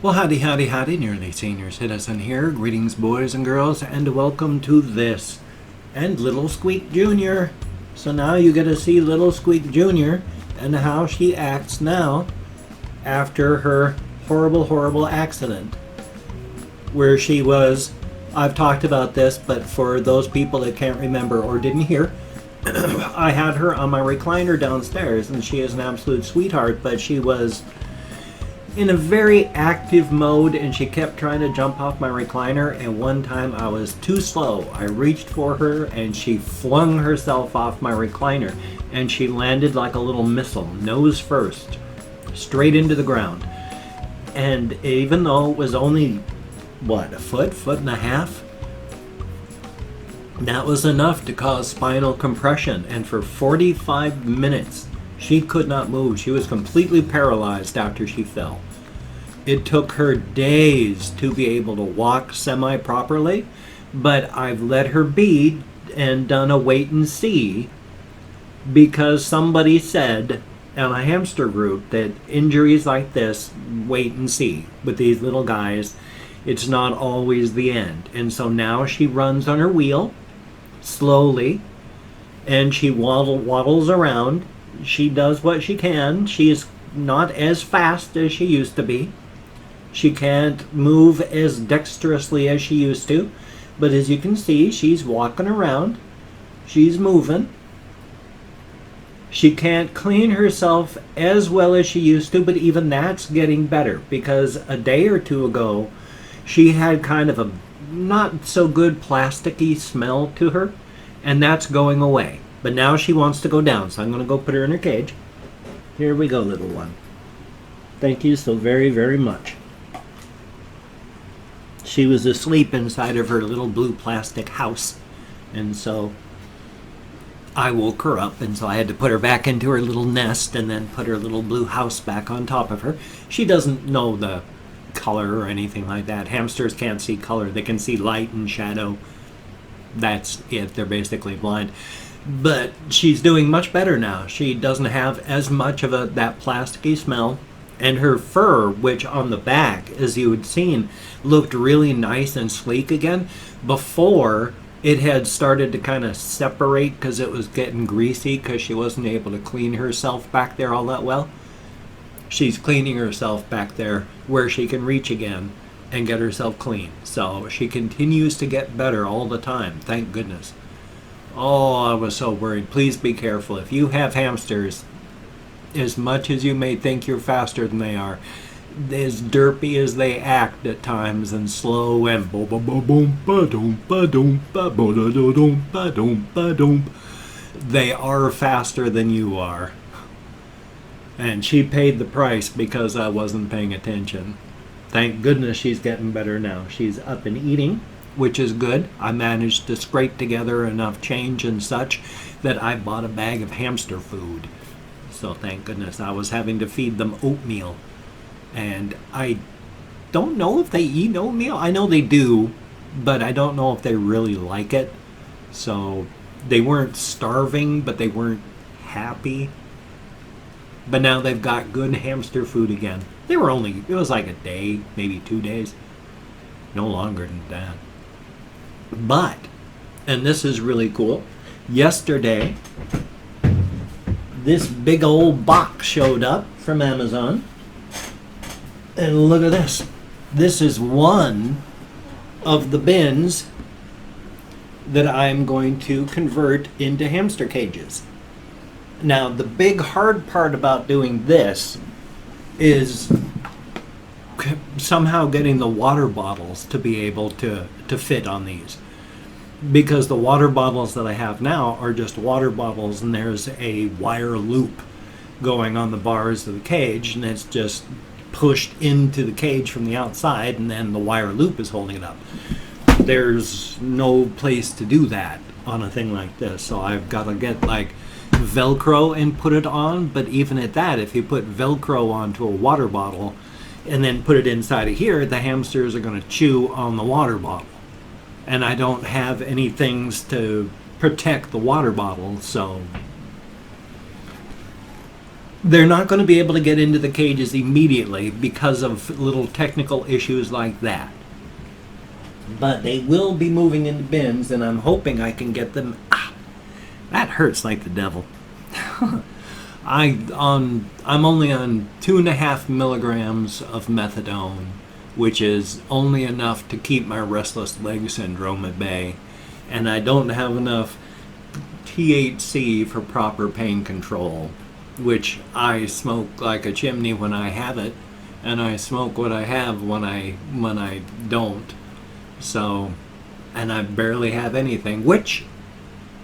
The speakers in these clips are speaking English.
Well, howdy, howdy, howdy, nearly senior citizen here. Greetings, boys and girls, and welcome to this and little Squeak Junior. So now you get to see little Squeak Junior and how she acts now after her horrible, horrible accident. Where she was, I've talked about this, but for those people that can't remember or didn't hear, I had her on my recliner downstairs, and she is an absolute sweetheart, but she was in a very active mode and she kept trying to jump off my recliner, and one time I was too slow. I reached for her and she flung herself off my recliner and she landed like a little missile, nose first, straight into the ground. And even though it was only, a foot and a half, that was enough to cause spinal compression, and for 45 minutes she could not move. She was completely paralyzed after she fell. It took her days to be able to walk semi-properly, but I've let her be and done a wait and see, because somebody said on a hamster group that injuries like this, wait and see. With these little guys, it's not always the end. And so now she runs on her wheel, slowly, and she waddles around. She does what she can. She is not as fast as she used to be. She can't move as dexterously as she used to. But as you can see, she's walking around. She's moving. She can't clean herself as well as she used to, but even that's getting better, because a day or two ago, she had kind of a not so good plasticky smell to her, and that's going away. But now she wants to go down, so I'm going to go put her in her cage. Here we go, little one. Thank you so very, very much. She was asleep inside of her little blue plastic house, and so I woke her up, and so I had to put her back into her little nest and then put her little blue house back on top of her. She doesn't know the color or anything like that. Hamsters can't see color. They can see light and shadow. That's it. They're basically blind. But she's doing much better now. She doesn't have as much of that plasticky smell. And her fur, which on the back, as you had seen, looked really nice and sleek again. Before, it had started to kind of separate because it was getting greasy because she wasn't able to clean herself back there all that well. She's cleaning herself back there where she can reach again and get herself clean. So she continues to get better all the time, thank goodness. Oh, I was so worried. Please be careful. If you have hamsters, as much as you may think you're faster than they are, as derpy as they act at times and slow and they are faster than you are. And she paid the price because I wasn't paying attention. Thank goodness she's getting better now. She's up and eating, which is good. I managed to scrape together enough change and such that I bought a bag of hamster food. So thank goodness. I was having to feed them oatmeal. And I don't know if they eat oatmeal. I know they do, but I don't know if they really like it. So they weren't starving, but they weren't happy. But now they've got good hamster food again. It was like a day, maybe 2 days. No longer than that. But, and this is really cool, yesterday, this big old box showed up from Amazon. And look at this. This is one of the bins that I'm going to convert into hamster cages. Now, the big hard part about doing this is somehow getting the water bottles to be able to fit on these. Because the water bottles that I have now are just water bottles, and there's a wire loop going on the bars of the cage, and it's just pushed into the cage from the outside, and then the wire loop is holding it up. There's no place to do that on a thing like this, so I've got to get like Velcro and put it on. But even at that, if you put Velcro onto a water bottle and then put it inside of here, the hamsters are going to chew on the water bottle, and I don't have any things to protect the water bottle. So They're not going to be able to get into the cages immediately because of little technical issues like that. But they will be moving into bins, and I'm hoping I can get them. That hurts like the devil. I'm only on 2.5 milligrams of methadone, which is only enough to keep my restless leg syndrome at bay, and I don't have enough THC for proper pain control, which I smoke like a chimney when I have it, and I smoke what I have when I don't. So, and I barely have anything, which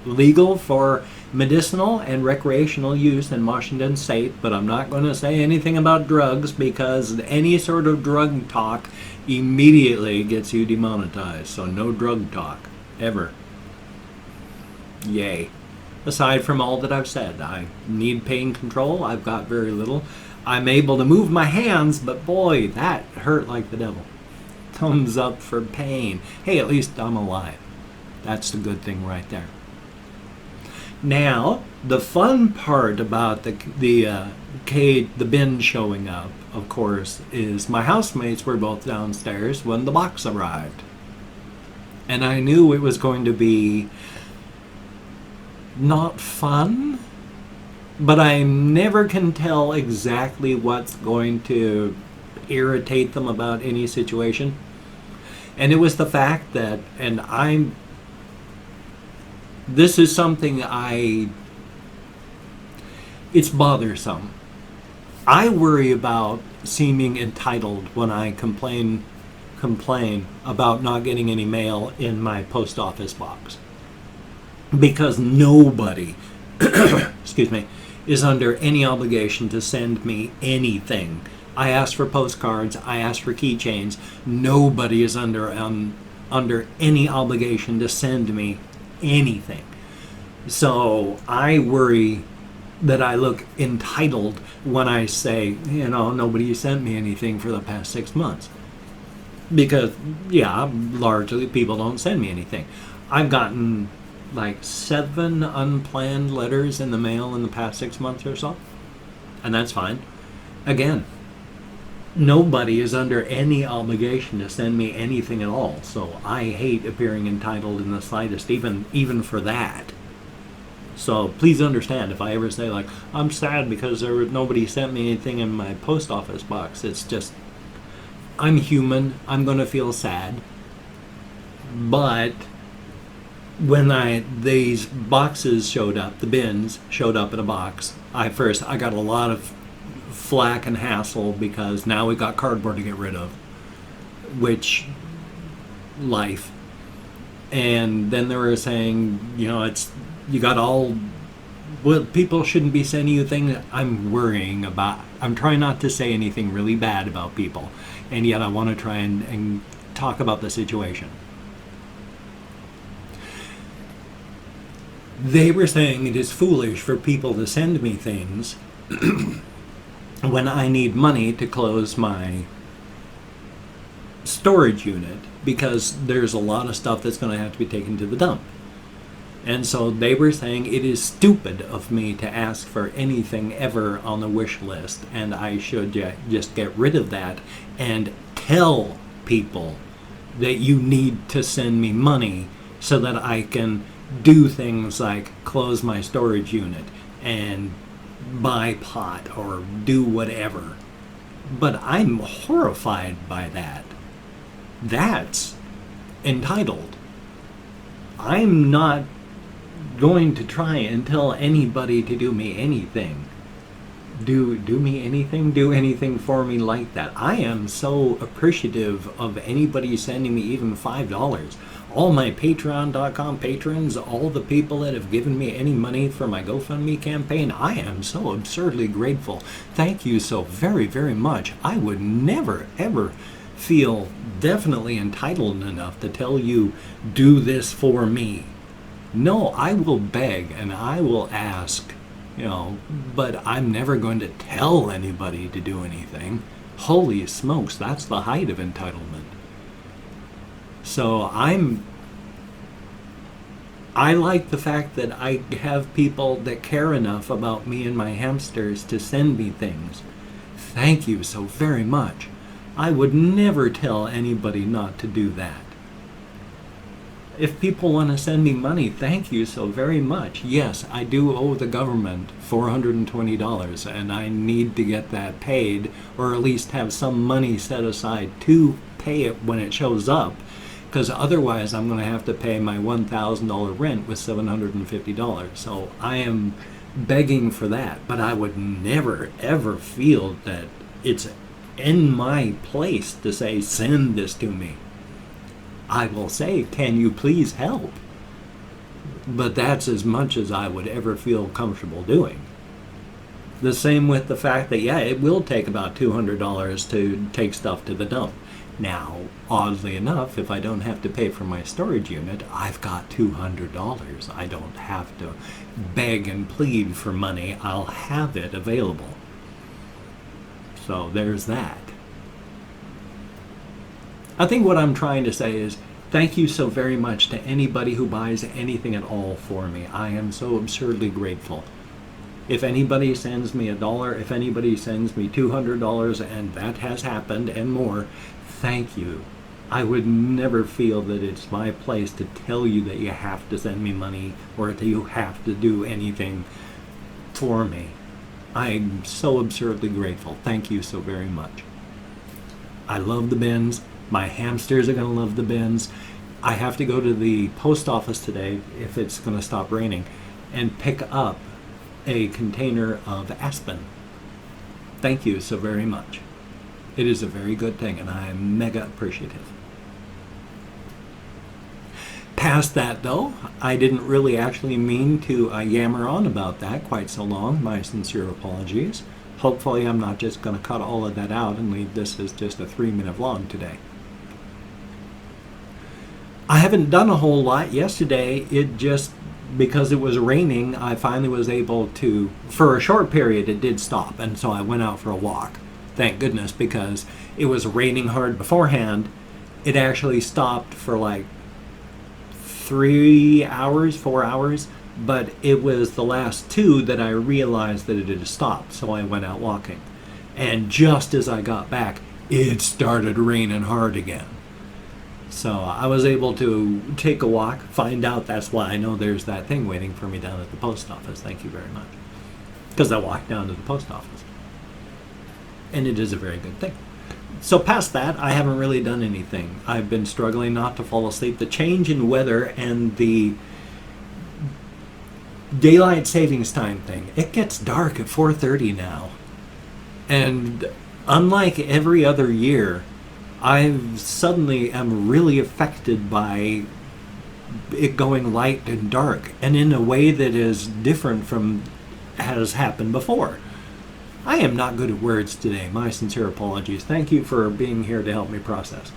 legal for medicinal and recreational use in Washington State, but I'm not going to say anything about drugs because any sort of drug talk immediately gets you demonetized. So no drug talk, ever. Yay. Aside from all that I've said, I need pain control. I've got very little. I'm able to move my hands, but boy, that hurt like the devil. Thumbs up for pain. Hey, at least I'm alive. That's the good thing right there. Now, the fun part about the bin showing up, of course, is my housemates were both downstairs when the box arrived. And I knew it was going to be not fun, but I never can tell exactly what's going to irritate them about any situation. And it was the fact that, this is something it's bothersome. I worry about seeming entitled when I complain about not getting any mail in my post office box. Because nobody, excuse me, is under any obligation to send me anything. I asked for postcards, I asked for keychains. Nobody is under any obligation to send me anything. So I worry that I look entitled when I say, nobody sent me anything for the past 6 months. Because, largely people don't send me anything. I've gotten like 7 unplanned letters in the mail in the past 6 months or so. And that's fine. Again, nobody is under any obligation to send me anything at all. So I hate appearing entitled in the slightest, even for that. So please understand if I ever say like, I'm sad because nobody sent me anything in my post office box. It's just, I'm human. I'm going to feel sad. But when these boxes showed up, the bins showed up in a box, I got a lot of flack and hassle because now we've got cardboard to get rid of, which life. And then they were saying, people shouldn't be sending you things. I'm trying not to say anything really bad about people, and yet I want to try and talk about the situation. They were saying it is foolish for people to send me things when I need money to close my storage unit because there's a lot of stuff that's going to have to be taken to the dump. And so they were saying it is stupid of me to ask for anything ever on the wish list, and I should just get rid of that and tell people that you need to send me money so that I can do things like close my storage unit and buy pot or do whatever. But I'm horrified by that. That's entitled. I'm not going to try and tell anybody to do me anything. Do me anything? Do anything for me like that. I am so appreciative of anybody sending me even $5. All my Patreon.com patrons, all the people that have given me any money for my GoFundMe campaign, I am so absurdly grateful. Thank you so very, very much. I would never, ever feel definitely entitled enough to tell you, do this for me. No, I will beg and I will ask, but I'm never going to tell anybody to do anything. Holy smokes, that's the height of entitlement. So I like the fact that I have people that care enough about me and my hamsters to send me things. Thank you so very much. I would never tell anybody not to do that. If people want to send me money, thank you so very much. Yes, I do owe the government $420, and I need to get that paid, or at least have some money set aside to pay it when it shows up, because otherwise I'm going to have to pay my $1,000 rent with $750. So I am begging for that, but I would never ever feel that it's in my place to say, send this to me. I will say, can you please help? But that's as much as I would ever feel comfortable doing. The same with the fact that, yeah, it will take about $200 to take stuff to the dump. Now, oddly enough, if I don't have to pay for my storage unit, I've got $200. I don't have to beg and plead for money. I'll have it available. So there's that. I think what I'm trying to say is, thank you so very much to anybody who buys anything at all for me. I am so absurdly grateful. If anybody sends me $1, if anybody sends me $200, and that has happened and more, thank you. I would never feel that it's my place to tell you that you have to send me money or that you have to do anything for me. I'm so absurdly grateful. Thank you so very much. I love the bins. My hamsters are going to love the bins. I have to go to the post office today, if it's going to stop raining, and pick up a container of Aspen. Thank you so very much. It is a very good thing, and I am mega appreciative. Past that, though, I didn't really actually mean to yammer on about that quite so long. My sincere apologies. Hopefully I'm not just going to cut all of that out and leave this as just a 3-minute vlog today. I haven't done a whole lot yesterday. It just, because it was raining, I finally was able to, for a short period it did stop, and so I went out for a walk. Thank goodness, because it was raining hard beforehand. It actually stopped for like 3 hours, 4 hours, but it was the last 2 that I realized that it had stopped, so I went out walking. And just as I got back, it started raining hard again. So I was able to take a walk, find out. That's why I know there's that thing waiting for me down at the post office. Thank you very much. Because I walked down to the post office. And it is a very good thing. So past that, I haven't really done anything. I've been struggling not to fall asleep. The change in weather and the daylight savings time thing, it gets dark at 4:30 now. And unlike every other year, I suddenly am really affected by it going light and dark, and in a way that is different from has happened before. I am not good at words today. My sincere apologies. Thank you for being here to help me process.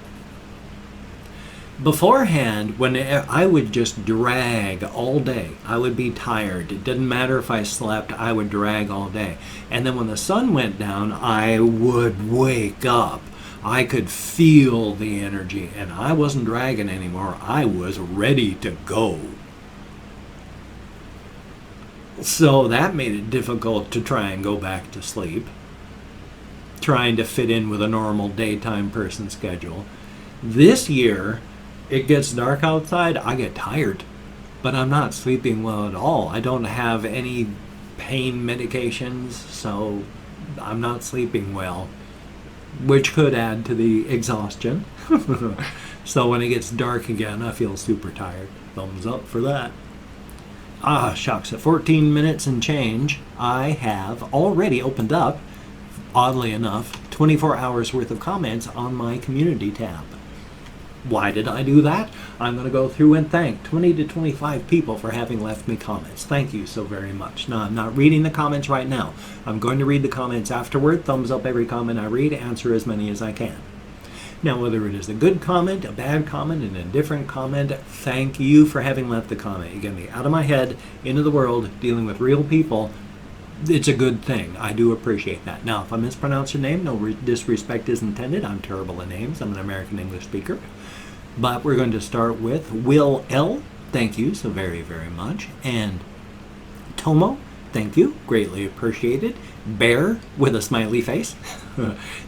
Beforehand, when I would just drag all day, I would be tired. It didn't matter if I slept, I would drag all day. And then when the sun went down, I would wake up. I could feel the energy, and I wasn't dragging anymore. I was ready to go. So that made it difficult to try and go back to sleep, trying to fit in with a normal daytime person schedule. This year, it gets dark outside, I get tired, but I'm not sleeping well at all. I don't have any pain medications, so I'm not sleeping well, which could add to the exhaustion. So when it gets dark again, I feel super tired. Thumbs up for that. Ah, shucks, at 14 minutes and change, I have already opened up, oddly enough, 24 hours worth of comments on my community tab. Why did I do that? I'm going to go through and thank 20 to 25 people for having left me comments. Thank you so very much. Now, I'm not reading the comments right now. I'm going to read the comments afterward. Thumbs up every comment I read, answer as many as I can. Now, whether it is a good comment, a bad comment, an indifferent comment, thank you for having left the comment. You get me out of my head, into the world, dealing with real people. It's a good thing. I do appreciate that. Now, if I mispronounce your name, no disrespect is intended. I'm terrible at names. I'm an American English speaker. But we're going to start with Will L. thank you so very, very much. And Tomo, thank you, greatly appreciated. Bear with a smiley face,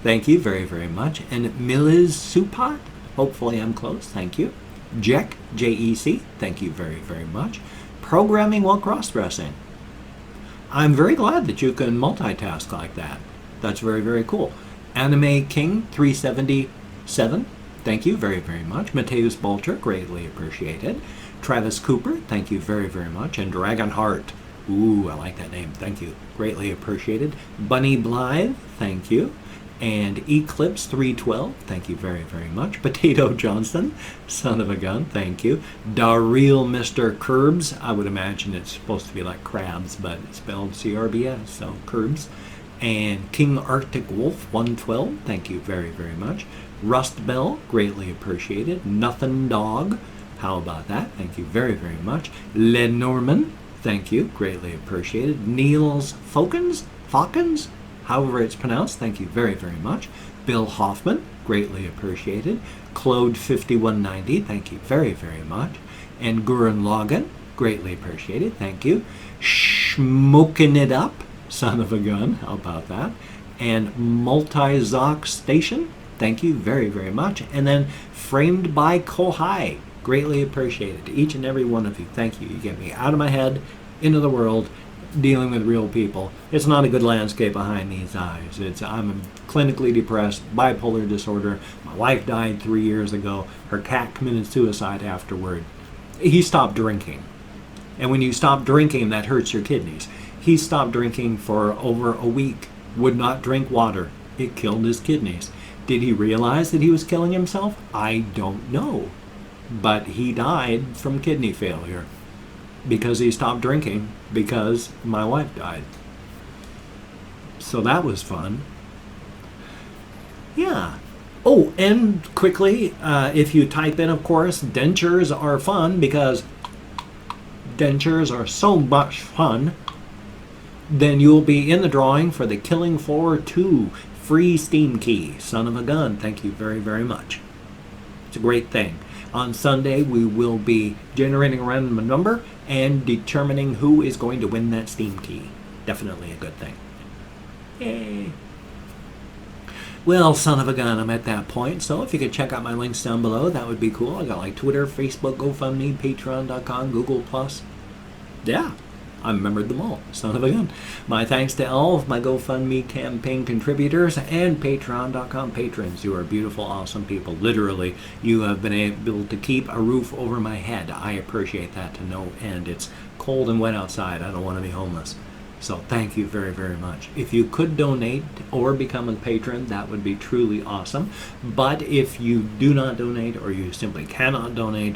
thank you very, very much. And Miliz Supat, hopefully I'm close, thank you. Jek, J-E-C, thank you very, very much. Programming while cross-dressing. I'm very glad that you can multitask like that. That's very, very cool. Anime King 377, thank you very, very much. Mateus Bolcher, greatly appreciated. Travis Cooper, thank you very, very much. And Dragonheart, ooh, I like that name, thank you, greatly appreciated. Bunny Blythe, thank you. And Eclipse 312, thank you very, very much. Potato Johnson, son of a gun, thank you. Darrell Mr. Curbs, I would imagine it's supposed to be like crabs, but it's spelled C-R-B-S, so Curbs. And King Arctic Wolf 112, thank you very, very much. Rust Bell, greatly appreciated. Nothing Dog, how about that? Thank you very, very much. Lenormand, thank you, greatly appreciated. Niels Fawkins, however it's pronounced, thank you very, very much. Bill Hoffman, greatly appreciated. Claude 5190, thank you very, very much. And Gurren Logan, greatly appreciated, thank you. Smoking It Up, son of a gun, how about that? And Multi-Zoc Station, thank you very, very much. And then Framed by Kohai, greatly appreciated. Each and every one of you, thank you. You get me out of my head, into the world, dealing with real people. It's not a good landscape behind these eyes. I'm clinically depressed, bipolar disorder. My wife died 3 years ago. Her cat committed suicide afterward. He stopped drinking. And when you stop drinking, that hurts your kidneys. He stopped drinking for over a week, would not drink water. It killed his kidneys. Did he realize that he was killing himself? I don't know. But he died from kidney failure because he stopped drinking because my wife died. So that was fun. Yeah. Oh, and quickly, if you type in, of course, dentures are fun because dentures are so much fun, then you'll be in the drawing for the Killing Floor 2 free Steam key. Son of a gun, thank you very, very much. It's a great thing. On Sunday, we will be generating a random number and determining who is going to win that Steam key. Definitely a good thing. Yay. Well, son of a gun, I'm at that point. So if you could check out my links down below, that would be cool. I got like Twitter, Facebook, GoFundMe, Patreon.com, Google+. Yeah. I remembered them all, son of a gun. My thanks to all of my GoFundMe campaign contributors and Patreon.com patrons. You are beautiful, awesome people. Literally, you have been able to keep a roof over my head. I appreciate that to no end. It's cold and wet outside. I don't want to be homeless. So thank you very, very much. If you could donate or become a patron, that would be truly awesome. But if you do not donate or you simply cannot donate,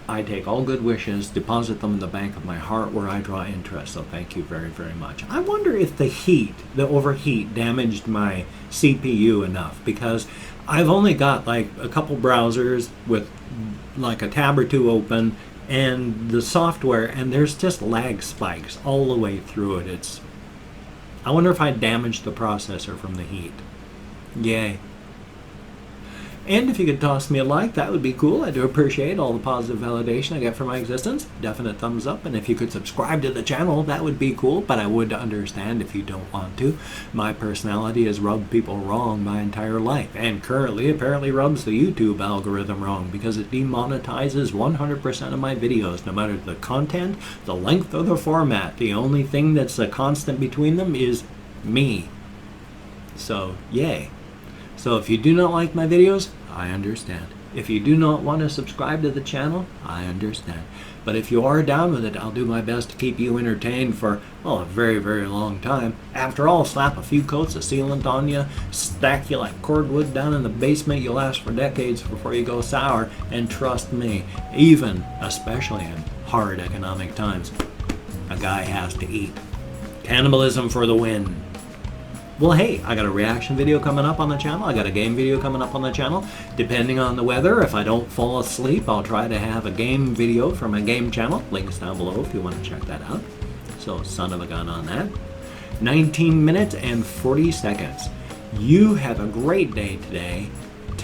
I take all good wishes, deposit them in the bank of my heart where I draw interest, so thank you very, very much. I wonder if the overheat damaged my CPU enough, because I've only got like a couple browsers with like a tab or two open and the software, and there's just lag spikes all the way through it. I wonder if I damaged the processor from the heat. Yay. And if you could toss me a like, that would be cool. I do appreciate all the positive validation I get for my existence. Definite thumbs up. And if you could subscribe to the channel, that would be cool. But I would understand if you don't want to. My personality has rubbed people wrong my entire life. And currently, apparently rubs the YouTube algorithm wrong. Because it demonetizes 100% of my videos. No matter the content, the length, or the format. The only thing that's a constant between them is me. So, yay. So if you do not like my videos, I understand. If you do not want to subscribe to the channel, I understand. But if you are down with it, I'll do my best to keep you entertained for, well, a very, very long time. After all, slap a few coats of sealant on you, stack you like cordwood down in the basement, you'll last for decades before you go sour. And trust me, especially in hard economic times, a guy has to eat. Cannibalism for the win. Well, hey, I got a reaction video coming up on the channel. I got a game video coming up on the channel. Depending on the weather, if I don't fall asleep, I'll try to have a game video for my game channel. Links down below if you want to check that out. So, son of a gun on that. 19 minutes and 40 seconds. You have a great day today.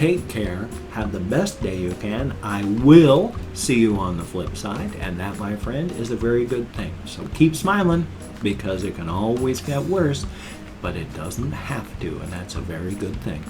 Take care. Have the best day you can. I will see you on the flip side. And that, my friend, is a very good thing. So keep smiling, because it can always get worse, but it doesn't have to. And that's a very good thing.